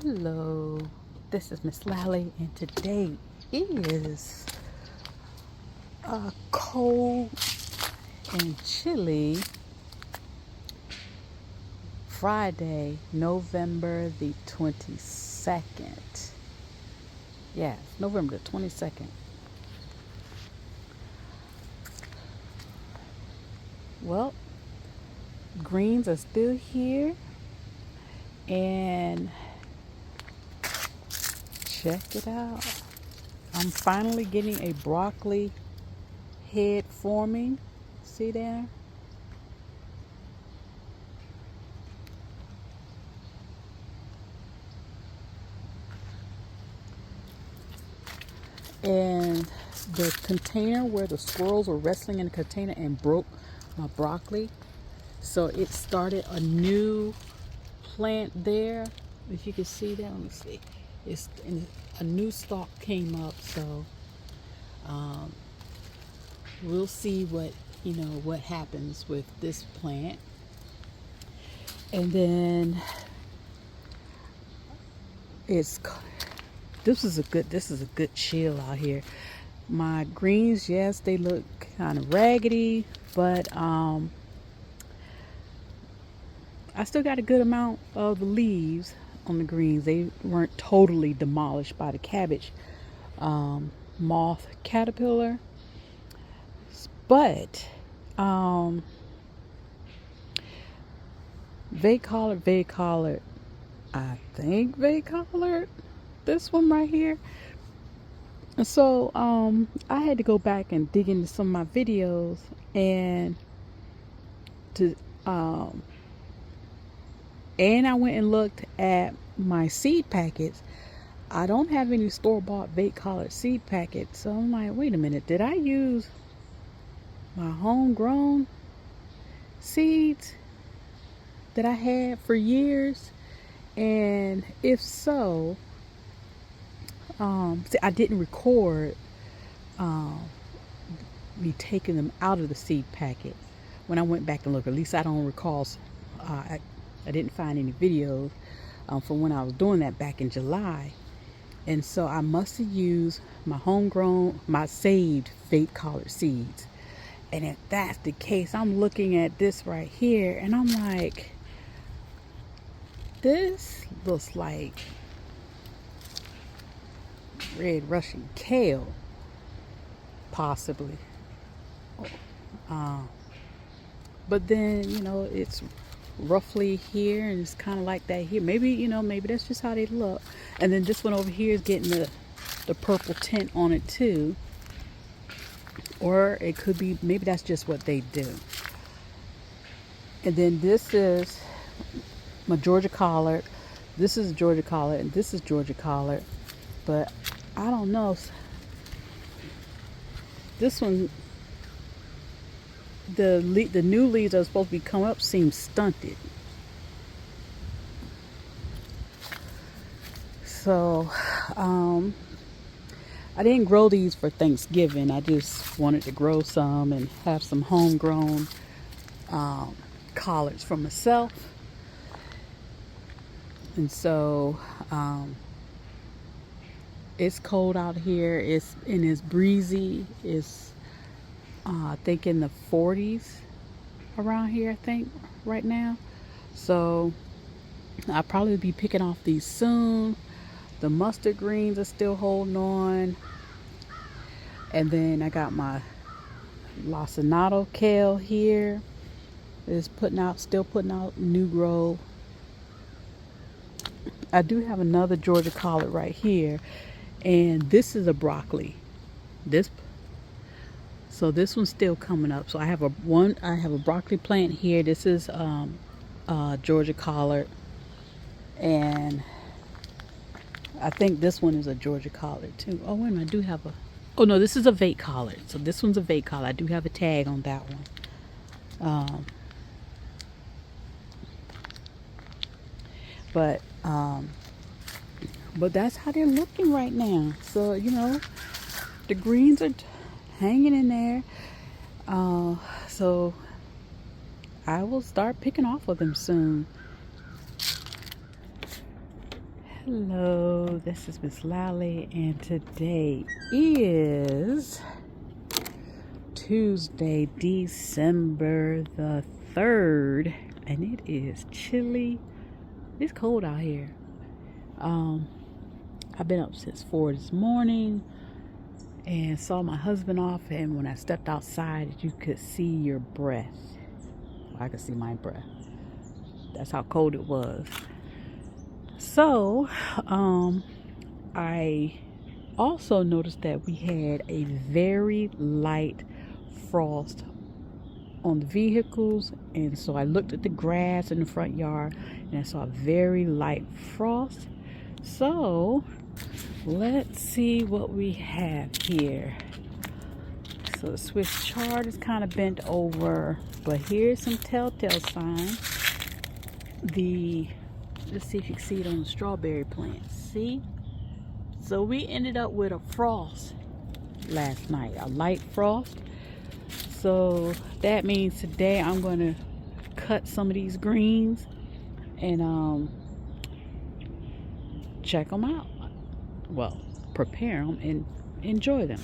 Hello, this is Miss Lally, and today is a cold and chilly Friday, November the 22nd. Yes, November the 22nd. Well, greens are still here, and check it out. I'm finally getting a broccoli head forming. See there? And the container where the squirrels were wrestling in the container and broke my broccoli, so it started a new plant there. If you can see that, let me see. It's a new stalk came up, so we'll see what happens with this plant. And then this is a good chill out here. My greens, yes, they look kind of raggedy, but I still got a good amount of the leaves on the greens. They weren't totally demolished by the cabbage moth caterpillar, but they collared. I think they collared this one right here. So I had to go back and dig into some of my videos and I went and looked at my seed packets. I don't have any store-bought bait collared seed packets, so I'm like, wait a minute, did I use my homegrown seeds that I had for years? And if so, see, I didn't record me taking them out of the seed packet when I went back and looked. At least I don't recall. I didn't find any videos from when I was doing that back in July. And so I must have used my saved fake collared seeds. And if that's the case, I'm looking at this right here and I'm like, this looks like red Russian kale, possibly. But then, it's roughly here and it's kind of like that here. Maybe that's just how they look. And then this one over here is getting the purple tint on it too. Or it could be, maybe that's just what they do. And then this is my Georgia collard. This is Georgia collard and this is Georgia collard. But I don't know. This one, the new leaves that are supposed to be coming up seem stunted. So I didn't grow these for Thanksgiving. I just wanted to grow some and have some homegrown collards for myself. And so it's cold out here. It's breezy. It's I think in the 40s around here, I think, right now. So I'll probably be picking off these soon. The mustard greens are still holding on. And then I got my lacinato kale here. It's still putting out new growth. I do have another Georgia collard right here. And this is a broccoli. So this one's still coming up. So I have a broccoli plant here. This is Georgia collard, and I think this one is a Georgia collard too. Oh wait a minute, I do have oh no, this is a vate collard. So this one's a vate collard. I do have a tag on that one. But that's how they're looking right now. So the greens are hanging in there. So I will start picking off of them soon. Hello, this is Miss Lally, and today is Tuesday, December the 3rd, and it is chilly. It's cold out here. I've been up since 4 this morning and saw my husband off, and when I stepped outside, you could see your breath. I could see my breath. That's how cold it was. So, I also noticed that we had a very light frost on the vehicles, and so I looked at the grass in the front yard and I saw a very light frost. So, let's see what we have here. So the Swiss chart is kind of bent over, but here's some telltale signs. Let's see if you can see it on the strawberry plants. See? So we ended up with a frost last night, a light frost. So that means today I'm going to cut some of these greens and check them out. Well, prepare them and enjoy them.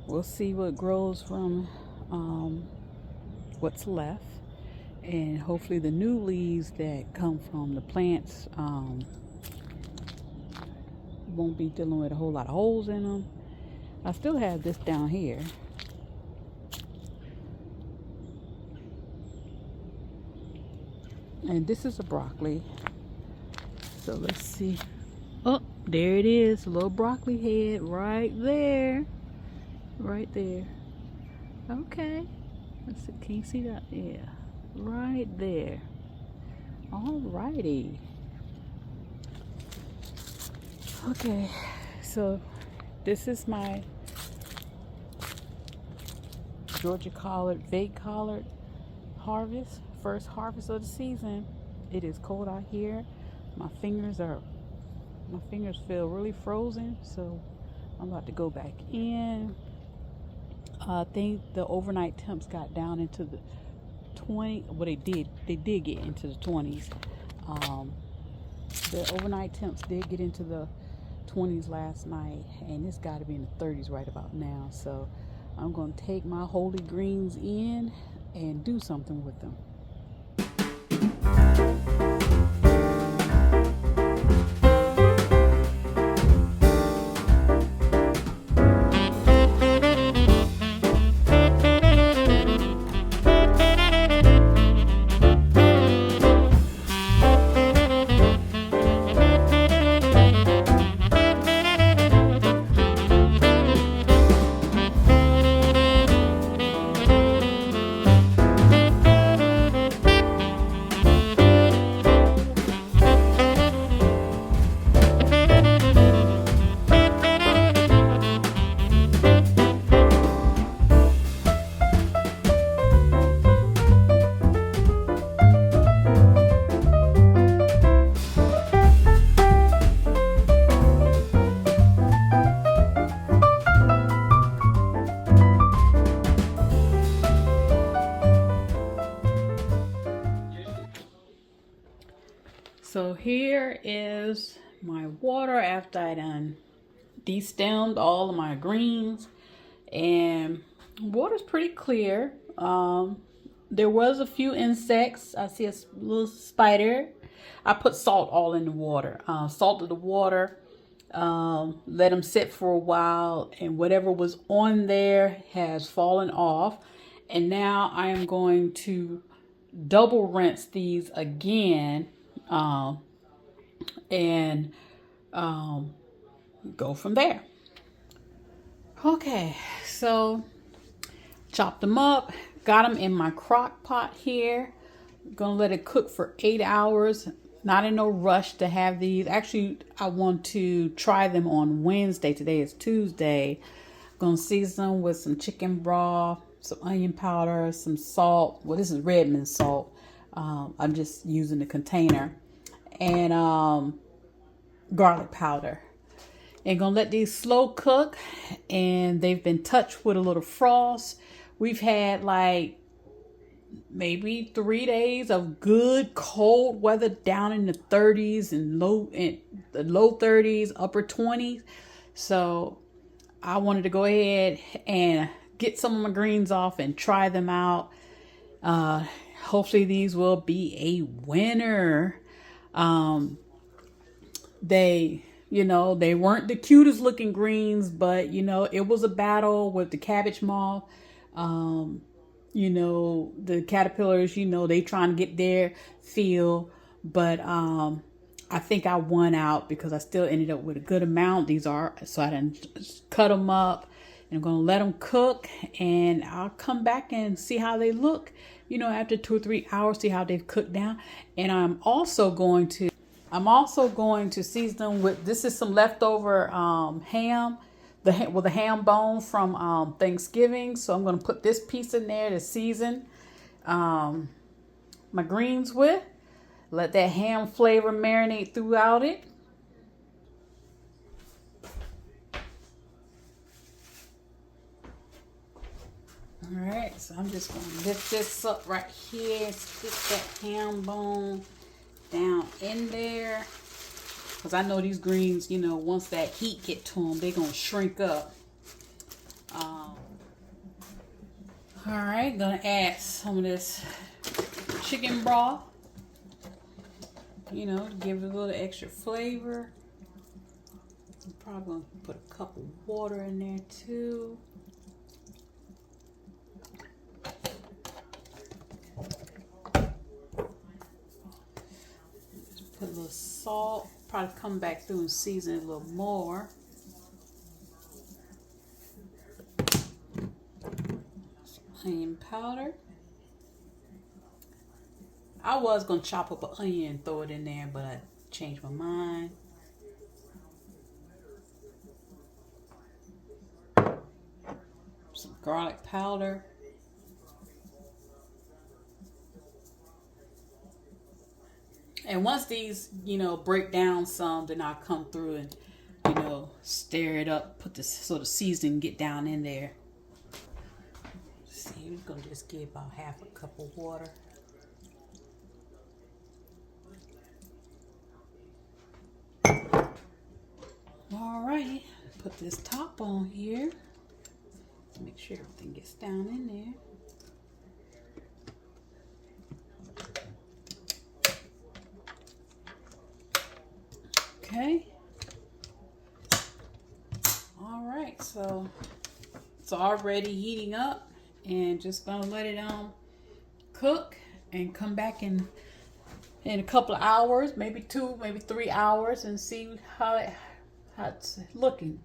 We'll see what grows from what's left, and hopefully the new leaves that come from the plants won't be dealing with a whole lot of holes in them. I still have this down here. And this is a broccoli. So let's see. Oh, there it is. A little broccoli head right there. Right there. Okay. Let's see. Can you see that? Yeah. Right there. Alrighty. Okay. So this is my Georgia collard, fake collard harvest. First harvest of the season. It is cold out here. My fingers feel really frozen, so I'm about to go back in. I think the overnight temps got down into the 20. Well, they did get into the 20s. The overnight temps did get into the 20s last night, and it's got to be in the 30s right about now. So I'm going to take my holy greens in and do something with them. So here is my water after I done destemmed all of my greens, and water's pretty clear. There was a few insects. I see a little spider. I put salt all in the water. Salted the water. Let them sit for a while, and whatever was on there has fallen off. And now I am going to double rinse these again, and go from there. Okay, so chopped them up, got them in my crock pot here. Gonna let it cook for 8 hours. Not in no rush to have these. Actually, I want to try them on Wednesday. Today is Tuesday. Gonna season them with some chicken broth, some onion powder, some salt. Well, this is Redmond salt. I'm just using the container. And garlic powder. And gonna let these slow cook. And they've been touched with a little frost. We've had like maybe 3 days of good cold weather down in the 30s and the low 30s, upper 20s. So I wanted to go ahead and get some of my greens off and try them out. Hopefully these will be a winner. They weren't the cutest looking greens, but it was a battle with the cabbage moth. The caterpillars, they trying to get their feel, but I think I won out because I still ended up with a good amount. So I didn't cut them up, and I'm going to let them cook, and I'll come back and see how they look, after 2 or 3 hours, see how they've cooked down. And I'm also going to season them with, this is some leftover ham, the ham bone from Thanksgiving. So I'm going to put this piece in there to season my greens with. Let that ham flavor marinate throughout it. All right, so I'm just going to lift this up right here, stick that ham bone down in there. Because I know these greens, once that heat get to them, they're going to shrink up. All right, going to add some of this chicken broth, to give it a little extra flavor. I'm probably going to put a cup of water in there too. Put a little salt. Probably come back through and season it a little more. Some onion powder. I was going to chop up an onion and throw it in there, but I changed my mind. Some garlic powder. And once these, break down some, then I'll come through and, stir it up, put this sort of seasoning, get down in there. See, we're going to just give about half a cup of water. All right, put this top on here. Make sure everything gets down in there. Okay. All right, so it's already heating up, and just gonna let it cook and come back in a couple of hours, maybe 2, maybe 3 hours, and see how it's looking.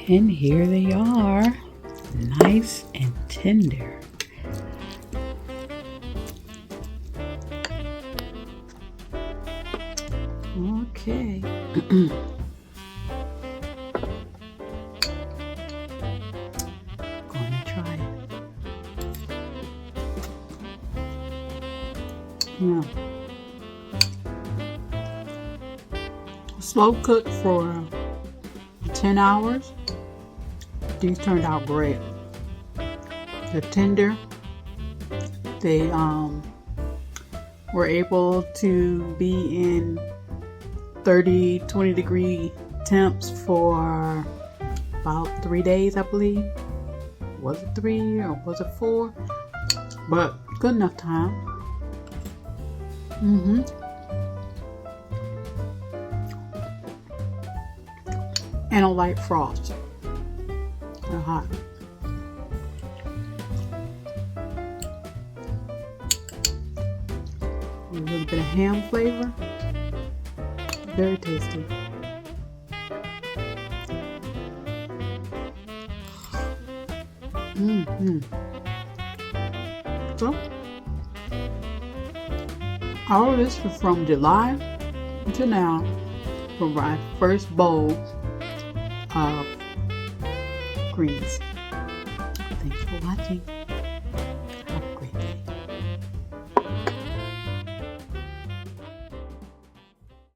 And here they are, nice and tender. Okay. Gonna try it. Yeah. Slow cooked for 10 hours. These turned out great. They're tender. They were able to be in 20 degree temps for about 3 days, I believe. Was it 3 or was it 4? But good enough time. And a light frost. They're hot. A little bit of ham flavor. Very tasty. So, all of this is from July to now for my first bowl of greens. Thanks for watching.